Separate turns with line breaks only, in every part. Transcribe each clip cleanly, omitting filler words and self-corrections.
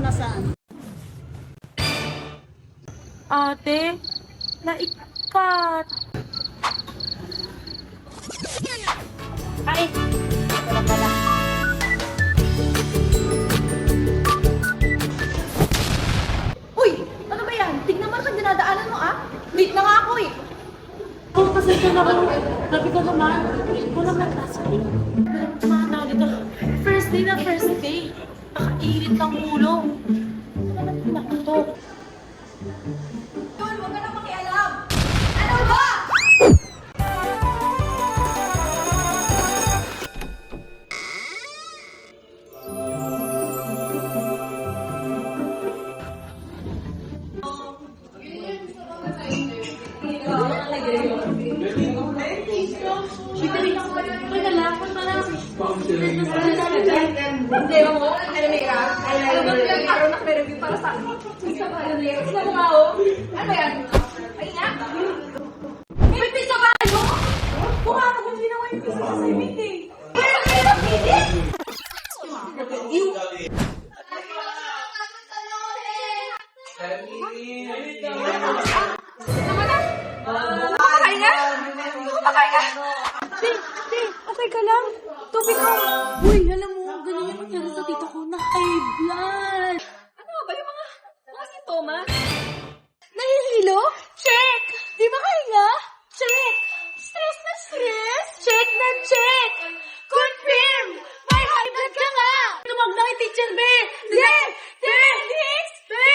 nasaan?
Ate, naikat. Ay, ito na pala.
Uy! Ano ba yan? Tignan mo naman dinadaanan mo ah! Late na nga ako eh!
Oh, pasensya na ako. Sabi ko naman, wala man tayo. Mana dito. First day na first day. Nakairit ng ulo. Ano naman pinakutok?
Yun! Huwag ka na makialam! Ano ba?
Hindi mo, ano Mira? Ano ba yung araw na review para sa akin? Isa ba yun? Isa mo nga oh. Ano yan? Ay nga. May pizza ba kayo? Mukha ko kung ginawa yung pizza sa imit eh. Pero kayo na pilit? Kumakain nga? Kumakain nga?
Okay ka lang? Tubig ko. Uy, alam mo, ganun yung nangyari sa tito ko na high blood.
Ano ba yung mga sintomas?
Nahihilo? Check! Di ba kahinga? Check! Stress na stress? Check na check! Confirm! May high blood ka nga! Tumag na kay Teacher B! Be! Be! Be!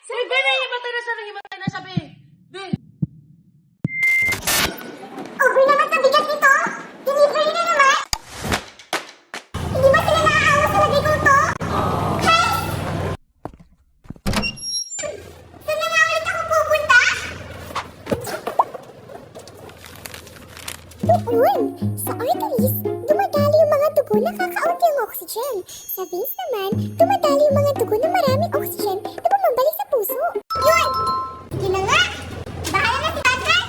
Sabi ba na himatay na siya? Nahimatay na siya, Be! Be!
Uy naman sa bigat nito! Delivery na naman! Hindi ba sila naaawa sa lagay kong to? Hey! Saan na nga ulit ako pupunta? Doon! Sa arteries, dumadali yung mga dugo na kakaunti ang oxygen. Sa veins naman, dumadali yung mga dugo na maraming oxygen na bumabalik sa puso. Yun! Sige na nga! Bahala na si Patrick!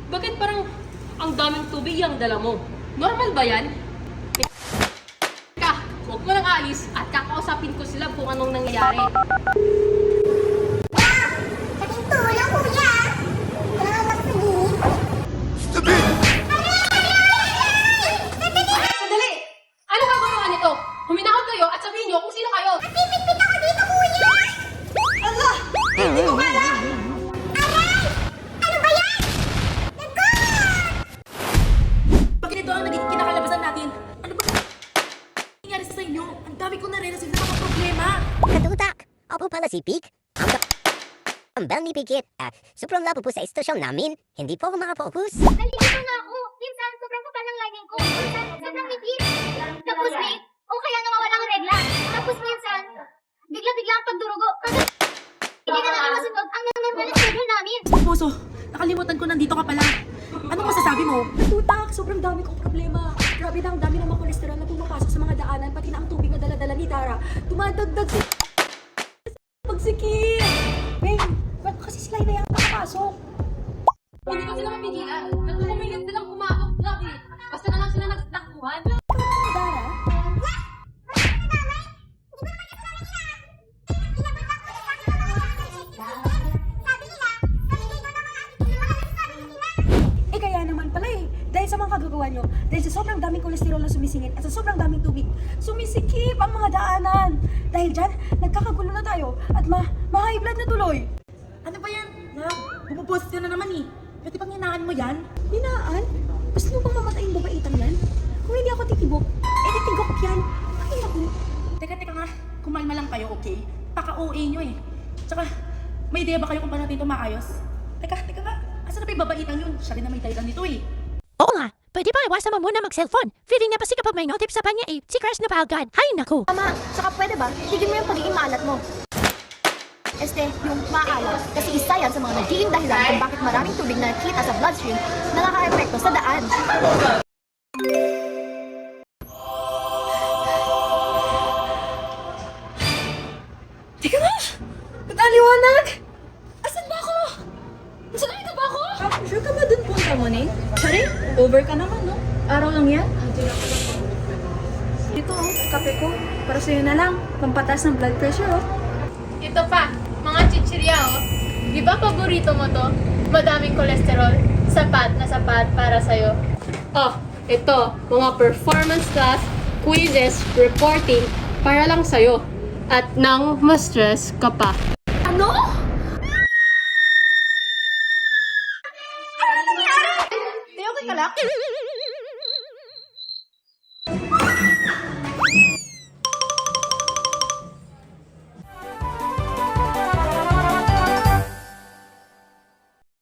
Bakit parang ang daming tubig yung dala mo? Normal ba yan? Teka, huwag mo nang aalis at kakausapin ko sila kung anong nangyayari.
Saking tulong, kuya! Kailangan magsagip.
Sandali! Ano gagawa nito? Huminahon kayo at sabihin nyo kung sino kayo!
Pipit-pit ako dito, kuya!
Allah! Hindi ko kaya!
Aray! Ano ba yan?
Bakit ito ang naging kinakalabasan natin? Ano ba nangyari sa inyo? Ang dami kong nare-receive na mga problema!
Katutak! Ako pala si Pig. Ang bell ni Pigit. Sobrang labo po sa istasyon namin. Hindi po ako makapokus.
Nalilito na ako. Minsan, sobrang kapal ng lining ko. Minsan, sobrang higit. Tapos, may, o kaya nawawala ang regla. Tapos minsan, bigla-bigla ang pagdurugo. Kasi, hindi ka na masunod ang normal na schedule namin.
Puso, nakalimutan ko nandito ka pala. Anong masasabi mo?
Tutak, sobrang dami kong problema. Grabe na ang dami ng mga kolesterol na pumapasok sa mga daanan, pati na ang tubig na dala-dala ni Tara. Dumadagdag sa pagsikip. Wait, ba't kasi sila na yung nakapasok?
Hindi ko sila mapigilan. Nagkukumilit silang umabot lagi. Basta na lang sila nagtakbuhan.
Tara? Eh kaya naman pala eh. Dahil sa mga kagagawa nyo, dahil sa sobrang daming kolesterol na sumisingit at sa sobrang daming tubig, sumisikip ang mga daanan. Dahil dyan, nagkakagulo na tayo at ma-high blood na tuloy.
Ano ba yan? Bumupost ka na naman eh. Pwede bang hinaan mo yan?
Hinaan? Gusto mo bang mamatayin babaitang yan? Kung hindi ako titibok, eh titigok yan. Ay naku.
Teka nga. Kumalma lang kayo, okay? Paka-OA nyo eh. Tsaka, may idea ba kayo kung paano natin ito maayos? Teka nga. Asa na ba yung babaitan yun? Siya rin na may dahilan nito eh.
Oo nga. Pwede ba iwasan mo muna mag-cellphone? Feeling niya pa kapag may notif sa kanya eh. Si Crush na pa agad. Hay naku.
Tama, saka pwede ba? Tigil mo yung pagiging maalat mo. Yung maalat. Kasi isa yan sa mga nagiging dahilan kung bakit maraming tubig na nakikita sa bloodstream na nakaka-epekto sa daan.
Teka nga! Ba't aliwanag? Asan ba ako? Nasa ba ako?
Sure ka ba dun punta mo, Ning? Sorry? Over ka naman, no?
araw lang yan. Ito, oh, kape ko. Para sa'yo na lang. Pampatas ng blood pressure, oh.
Ito pa, mga chichirya, oh. Di ba paborito mo to? Madaming kolesterol. Sapat na sapat para sa'yo.
Oh, ito, mga performance class, quizzes, reporting, para lang sa'yo. At nang ma-stress ka pa.
Ano?
Te, okay ka lang?